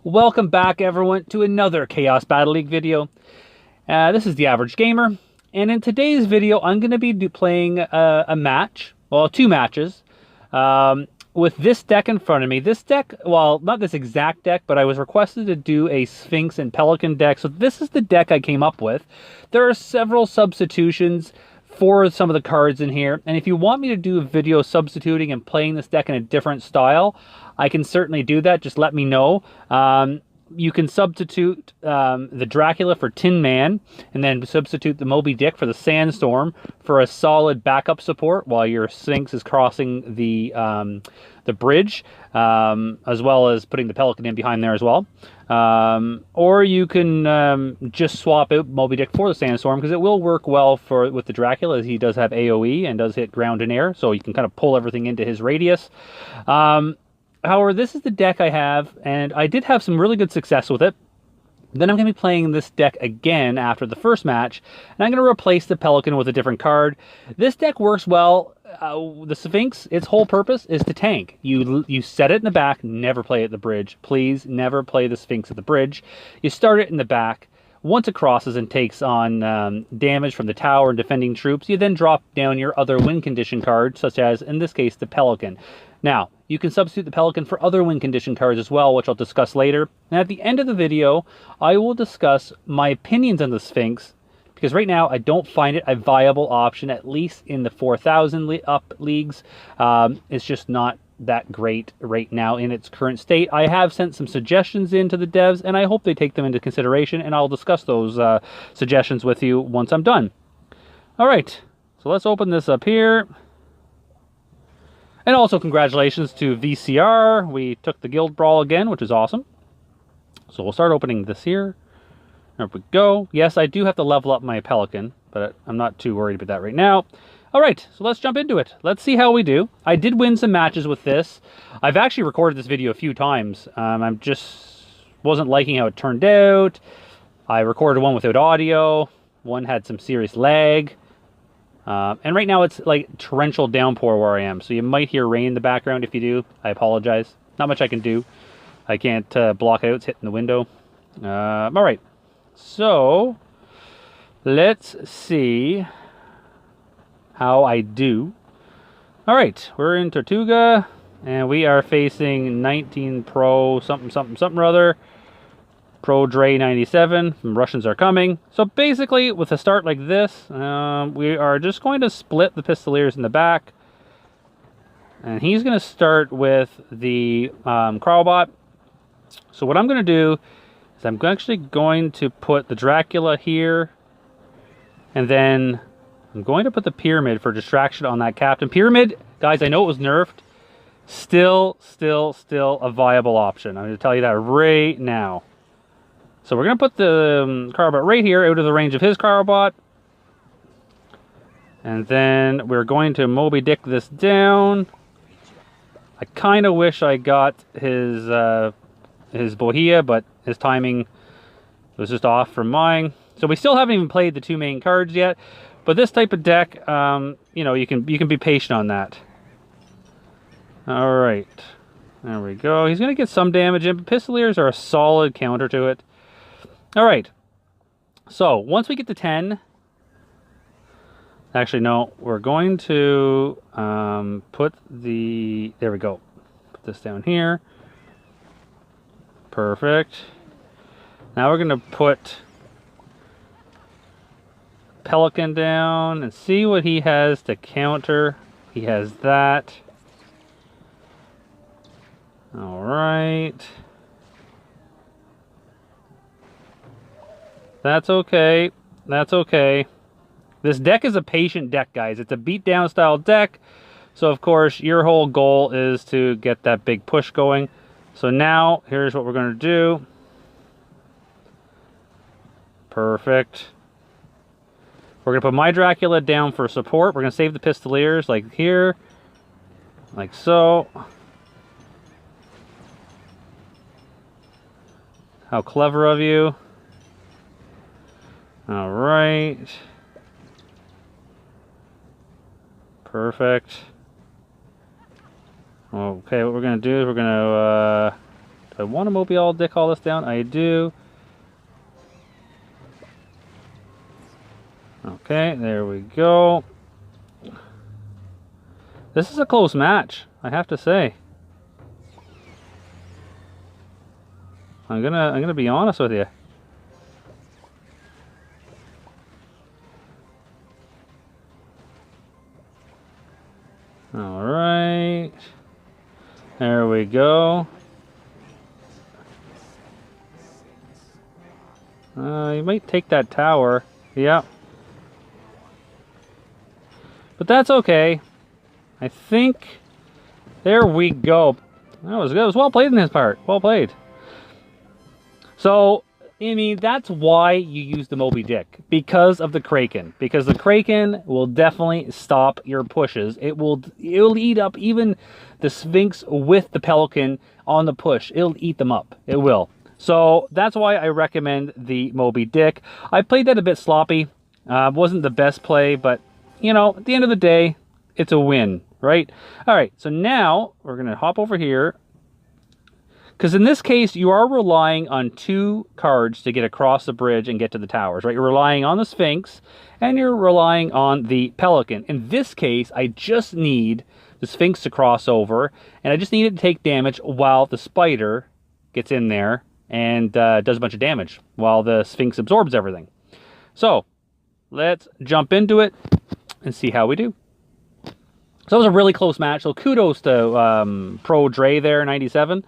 Welcome back, everyone, to another Chaos Battle League video. This is the Average Gamer, and in today's video, I'm going to be playing a match, well, two matches, with this deck in front of me. This deck, well, not this exact deck, but I was requested to do a Sphinx and Pelican deck, so this is the deck I came up with. There are several substitutions for some of the cards in here, and if you want me to do a video substituting and playing this deck in a different style, I can certainly do that. Just let me know. You can substitute the Dracula for Tin Man, and then substitute the Moby Dick for the Sandstorm for a solid backup support while your Sphinx is crossing the bridge, as well as putting the Pelican in behind there as well. Or you can just swap out Moby Dick for the Sandstorm, because it will work well with the Dracula, as he does have AoE and does hit ground and air, so you can kind of pull everything into his radius. However, this is the deck I have, and I did have some really good success with it. Then I'm going to be playing this deck again after the first match, and I'm going to replace the Pelican with a different card. This deck works well. The Sphinx, its whole purpose is to tank. You set it in the back, never play it at the bridge. Please, never play the Sphinx at the bridge. You start it in the back. Once it crosses and takes on damage from the tower and defending troops, you then drop down your other win condition cards, such as, in this case, the Pelican. Now, you can substitute the Pelican for other win condition cards as well, which I'll discuss later. And at the end of the video, I will discuss my opinions on the Sphinx, because right now I don't find it a viable option, at least in the 4,000 up leagues. It's just not that great right now in its current state. I have sent some suggestions in to the devs, and I hope they take them into consideration, and I'll discuss those suggestions with you once I'm done. All right, so let's open this up here. And also congratulations to VCR. We took the Guild Brawl again, which is awesome. So we'll start opening this here. There we go. Yes, I do have to level up my Pelican, but I'm not too worried about that right now. All right, so let's jump into it. Let's see how we do. I did win some matches with this. I've actually recorded this video a few times. I'm just wasn't liking how it turned out. I recorded one without audio. One had some serious lag. And right now it's like torrential downpour where I am, so you might hear rain in the background. If you do, I apologize. Not much I can do. I can't block it out. It's hitting the window. All right, so let's see how I do. All right, we're in Tortuga, and we are facing 19 Pro something or other. Pro Dre 97, the Russians are coming. So basically, with a start like this, we are just going to split the Pistoliers in the back. And he's going to start with the Crowbot. So what I'm going to do is I'm actually going to put the Dracula here. And then I'm going to put the Pyramid for distraction on that Captain. Pyramid, guys, I know it was nerfed. Still a viable option. I'm going to tell you that right now. So we're going to put the Carbot right here, out of the range of his Carbot. And then we're going to Moby Dick this down. I kind of wish I got his Bohea, but his timing was just off from mine. So we still haven't even played the two main cards yet. But this type of deck, you know, you can be patient on that. All right. There we go. He's going to get some damage in, but Pistoliers are a solid counter to it. All right, so once we get to 10, actually, no, we're going to put the, there we go, put this down here. Perfect. Now we're going to put Pelican down and see what he has to counter. He has that. All right. That's okay. That's okay. This deck is a patient deck, guys. It's a beatdown style deck. So, of course, your whole goal is to get that big push going. So now, here's what we're going to do. Perfect. We're going to put my Dracula down for support. We're going to save the Pistoliers like here. Like so. How clever of you. All right. Perfect. Okay, what we're going to do is we're going to Do I want to Mobile Dick all this down? I do. Okay, there we go. This is a close match, I have to say. I'm gonna be honest with you. All right. There we go. You might take that tower. Yeah. But that's okay. I think... There we go. That was well played in his part. Well played. So, I mean, that's why you use the Moby Dick. Because of the Kraken. Because the Kraken will definitely stop your pushes. It'll eat up even the Sphinx with the Pelican on the push. It'll eat them up. It will. So, that's why I recommend the Moby Dick. I played that a bit sloppy. Wasn't the best play, but, you know, at the end of the day, it's a win, right? All right, so now we're going to hop over here. Because in this case, you are relying on 2 cards to get across the bridge and get to the towers, right? You're relying on the Sphinx, and you're relying on the Pelican. In this case, I just need the Sphinx to cross over, and I just need it to take damage while the Spider gets in there and does a bunch of damage, while the Sphinx absorbs everything. So, let's jump into it and see how we do. So it was a really close match, so kudos to Pro Dre there, 97.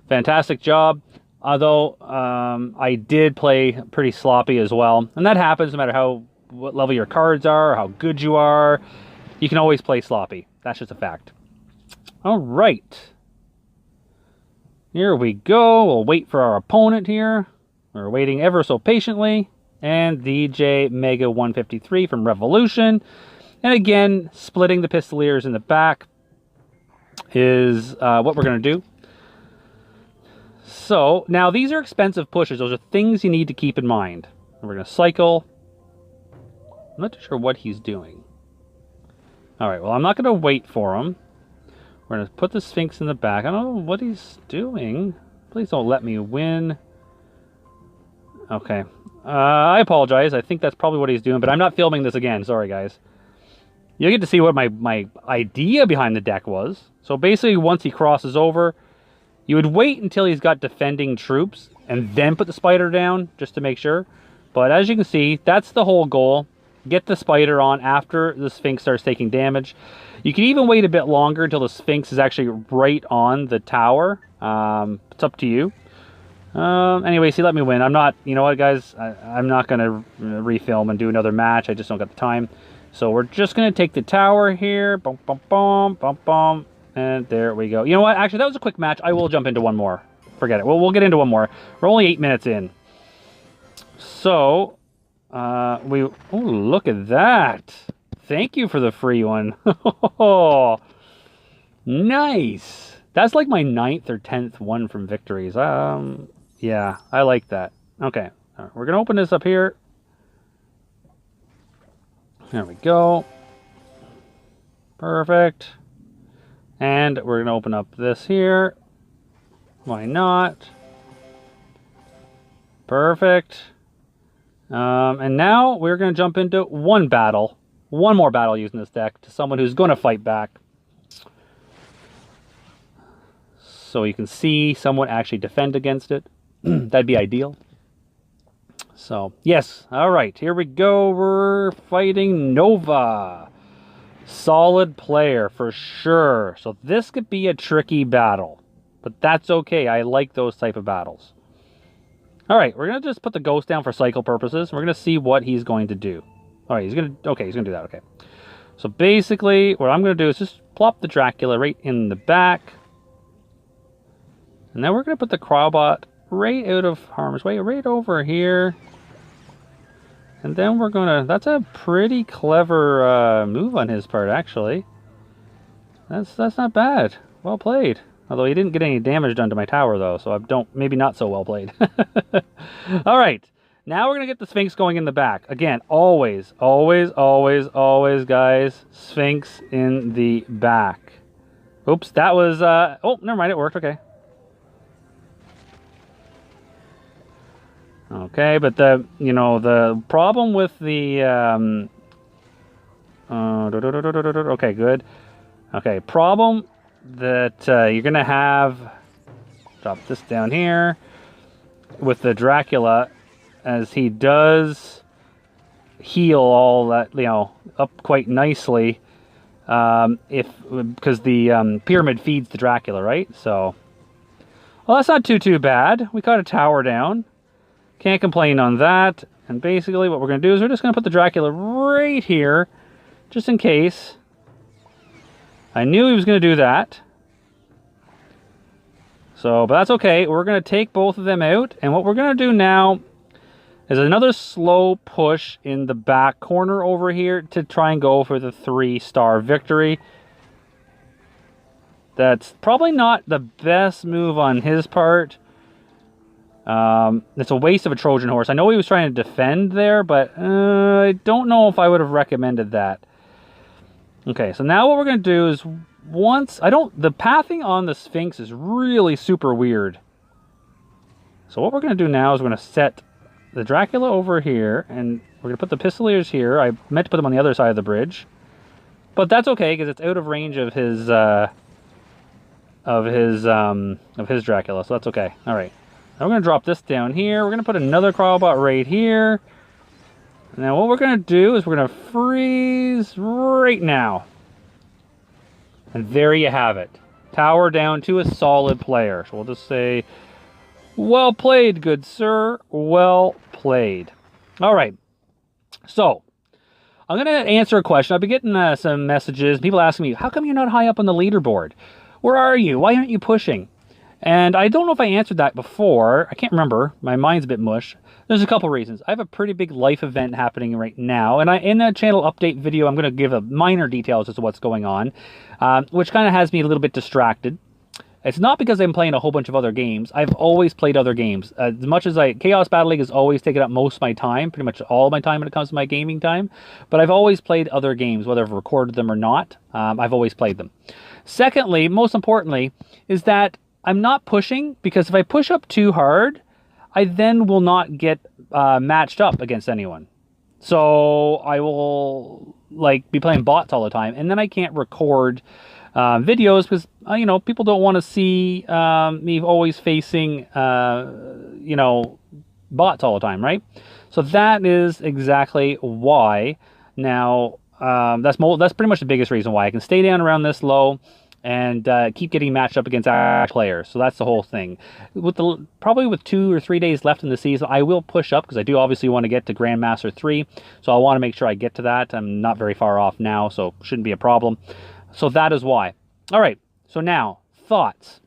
Fantastic job, although I did play pretty sloppy as well. And that happens no matter what level your cards are, or how good you are. You can always play sloppy. That's just a fact. All right. Here we go. We'll wait for our opponent here. We're waiting ever so patiently. And DJ Mega 153 from Revolution. And again, splitting the Pistoliers in the back is what we're going to do. So, now these are expensive pushes. Those are things you need to keep in mind. And we're going to cycle. I'm not too sure what he's doing. Alright, well, I'm not going to wait for him. We're going to put the Sphinx in the back. I don't know what he's doing. Please don't let me win. Okay. I apologize. I think that's probably what he's doing, but I'm not filming this again. Sorry, guys. You'll get to see what my idea behind the deck was. So basically, once he crosses over, you would wait until he's got defending troops and then put the Spider down, just to make sure. But as you can see, that's the whole goal. Get the Spider on after the Sphinx starts taking damage. You can even wait a bit longer until the Sphinx is actually right on the tower. It's up to you. Anyways, he let me win. I'm not, you know what, guys? I'm not going to refilm and do another match. I just don't got the time. So we're just going to take the tower here. Bum, bum, bum, bum, bum. And there we go. You know what? Actually, that was a quick match. I will jump into one more. Forget it. We'll get into one more. We're only 8 minutes in. So, oh, look at that. Thank you for the free one. Nice. That's like my 9th or 10th one from Victories. Yeah, I like that. Okay. All right, we're going to open this up here. There we go. Perfect. And we're going to open up this here. Why not? Perfect. And now we're going to jump into one more battle using this deck to someone who's going to fight back. So you can see someone actually defend against it. That'd be ideal. So, yes. All right, here we go. We're fighting Nova. Solid player for sure. So this could be a tricky battle, but that's okay. I like those type of battles. All right, we're going to just put the ghost down for cycle purposes. We're going to see what he's going to do. All right, he's going to do that. Okay. So basically, what I'm going to do is just plop the Dracula right in the back. And then we're going to put the Crowbot right out of harm's way, right over here. And then we're going to... That's a pretty clever move on his part, actually. That's not bad. Well played. Although he didn't get any damage done to my tower, though, so maybe not so well played. All right. Now we're going to get the Sphinx going in the back. Again, always, guys, Sphinx in the back. Oops, that was... oh, never mind, it worked. Okay. Okay, but the problem with the okay, good. Okay, problem that you're gonna have. Drop this down here with the Dracula, as he does heal all that, up quite nicely. If because the pyramid feeds the Dracula, right? So, well, that's not too bad. We got a tower down. Can't complain on that. And basically, what we're gonna do is we're just gonna put the Dracula right here, just in case. I knew he was gonna do that. So, but that's okay. We're going to take both of them out. And what we're going to do now is another slow push in the back corner over here to try and go for the 3-star victory. That's probably not the best move on his part. It's a waste of a Trojan horse. I know he was trying to defend there, but I don't know if I would have recommended that. Okay, so now what we're going to do is the pathing on the Sphinx is really super weird. So what we're going to do now is we're going to set the Dracula over here, and we're going to put the Pistoliers here. I meant to put them on the other side of the bridge, but that's okay because it's out of range of his Dracula, so that's okay. All right, now we're going to drop this down here. We're going to put another Crawlbot right here. Now what we're going to do is we're going to freeze right now. And there you have it. Tower down to a solid player. So we'll just say, well played, good sir. Well played. All right. So, I'm going to answer a question. I've been getting some messages. People asking me, how come you're not high up on the leaderboard? Where are you? Why aren't you pushing? And I don't know if I answered that before. I can't remember. My mind's a bit mush. There's a couple reasons. I have a pretty big life event happening right now. And in a channel update video, I'm going to give a minor details as to what's going on, which kind of has me a little bit distracted. It's not because I'm playing a whole bunch of other games. I've always played other games. As much as Chaos Battle League has always taken up most of my time, pretty much all of my time when it comes to my gaming time. But I've always played other games, whether I've recorded them or not. I've always played them. Secondly, most importantly, is that I'm not pushing, because if I push up too hard, I then will not get matched up against anyone. So I will be playing bots all the time, and then I can't record videos because people don't want to see me always facing bots all the time, right? So that is exactly why. Now that's pretty much the biggest reason why I can stay down around this low and keep getting matched up against actual players. So that's the whole thing. Probably with 2 or 3 days left in the season, I will push up because I do obviously want to get to Grandmaster 3. So I want to make sure I get to that. I'm not very far off now, so shouldn't be a problem. So that is why. All right, so now, thoughts.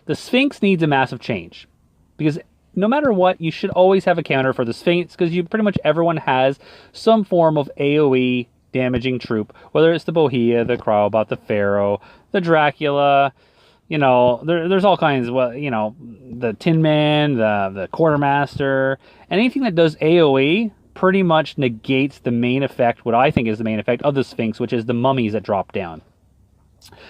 The Sphinx needs a massive change because no matter what, you should always have a counter for the Sphinx because pretty much everyone has some form of AoE damaging troop, whether it's the Bohea, the Crawlbot, the Pharaoh, the Dracula, there's all kinds of, the Tin Man, the Quartermaster, anything that does AoE pretty much negates the main effect, what I think is the main effect of the Sphinx, which is the mummies that drop down.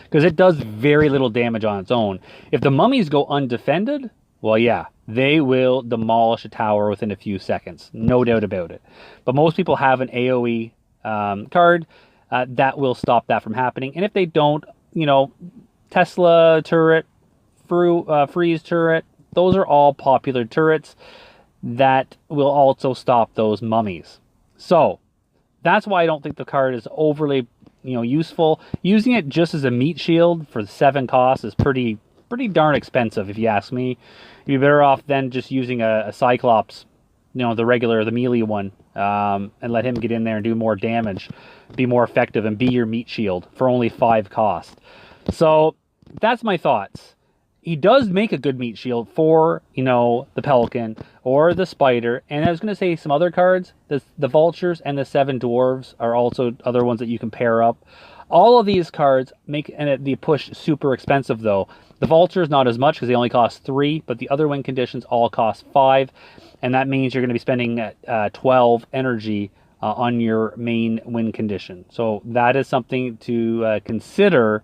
Because it does very little damage on its own. If the mummies go undefended, well, yeah, they will demolish a tower within a few seconds. No doubt about it. But most people have an AoE card that will stop that from happening. And if they don't, Tesla turret, freeze turret, those are all popular turrets that will also stop those mummies. So that's why I don't think the card is overly useful. Using it just as a meat shield for 7 costs is pretty darn expensive, if you ask me. You'd be better off than just using a Cyclops, the melee one, and let him get in there and do more damage, be more effective, and be your meat shield for only 5 cost. So that's my thoughts. He does make a good meat shield for, the Pelican or the Spider. And I was going to say some other cards. The Vultures and the 7 Dwarves are also other ones that you can pair up. All of these cards make the push super expensive, though. The Vultures, not as much because they only cost 3, but the other win conditions all cost 5. And that means you're going to be spending 12 energy on your main win condition. So that is something to consider,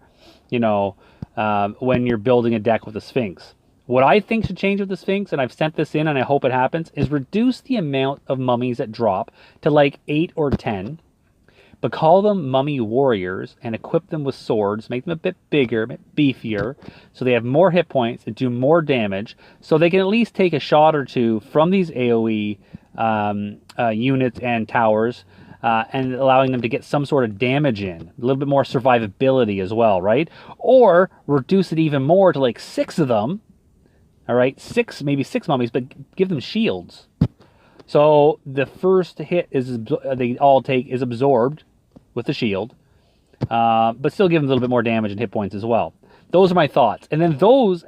when you're building a deck with a Sphinx. What I think should change with the Sphinx, and I've sent this in and I hope it happens, is reduce the amount of mummies that drop to like 8 or 10, but call them mummy warriors and equip them with swords, make them a bit bigger, a bit beefier, so they have more hit points and do more damage, so they can at least take a shot or two from these AoE units and towers, and allowing them to get some sort of damage in. A little bit more survivability as well, right? Or reduce it even more to like 6 of them, all right? Maybe six mummies, but give them shields. So the first hit is they all take is absorbed with the shield, but still give them a little bit more damage and hit points as well. Those are my thoughts. And then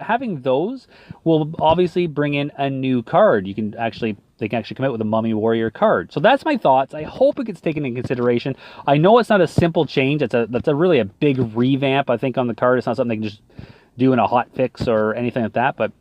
having those will obviously bring in a new card. They can actually come out with a Mummy Warrior card. So that's my thoughts. I hope it gets taken into consideration. I know it's not a simple change. That's really a big revamp, I think, on the card. It's not something they can just do in a hot fix or anything like that, but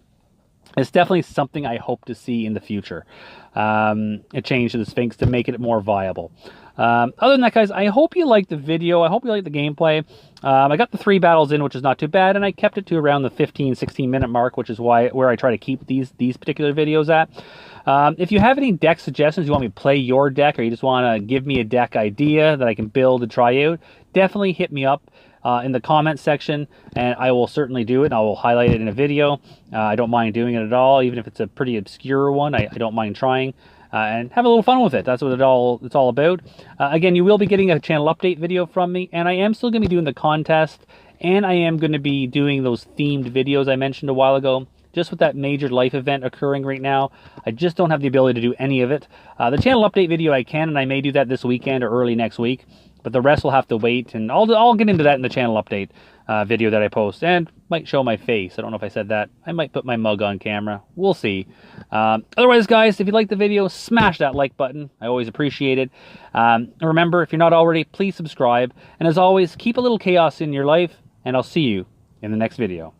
it's definitely something I hope to see in the future. A change to the Sphinx to make it more viable. Other than that, guys, I hope you liked the video. I hope you liked the gameplay. I got the 3 battles in, which is not too bad, and I kept it to around the 15-16 minute mark, which is where I try to keep these particular videos at. If you have any deck suggestions, you want me to play your deck, or you just want to give me a deck idea that I can build and try out, definitely hit me up in the comments section, and I will certainly do it, and I will highlight it in a video. I don't mind doing it at all, even if it's a pretty obscure one. I don't mind trying. And have a little fun with it. That's what it's all about. Again, you will be getting a channel update video from me, and I am still going to be doing the contest, and I am going to be doing those themed videos I mentioned a while ago. Just with that major life event occurring right now, I just don't have the ability to do any of it. The channel update video I can, and I may do that this weekend or early next week, but the rest will have to wait, and I'll get into that in the channel update video that I post, and might show my face. I don't know if I said that. I might put my mug on camera. We'll see. Otherwise, guys, if you liked the video, smash that like button. I always appreciate it. And remember, if you're not already, please subscribe. And as always, keep a little chaos in your life, and I'll see you in the next video.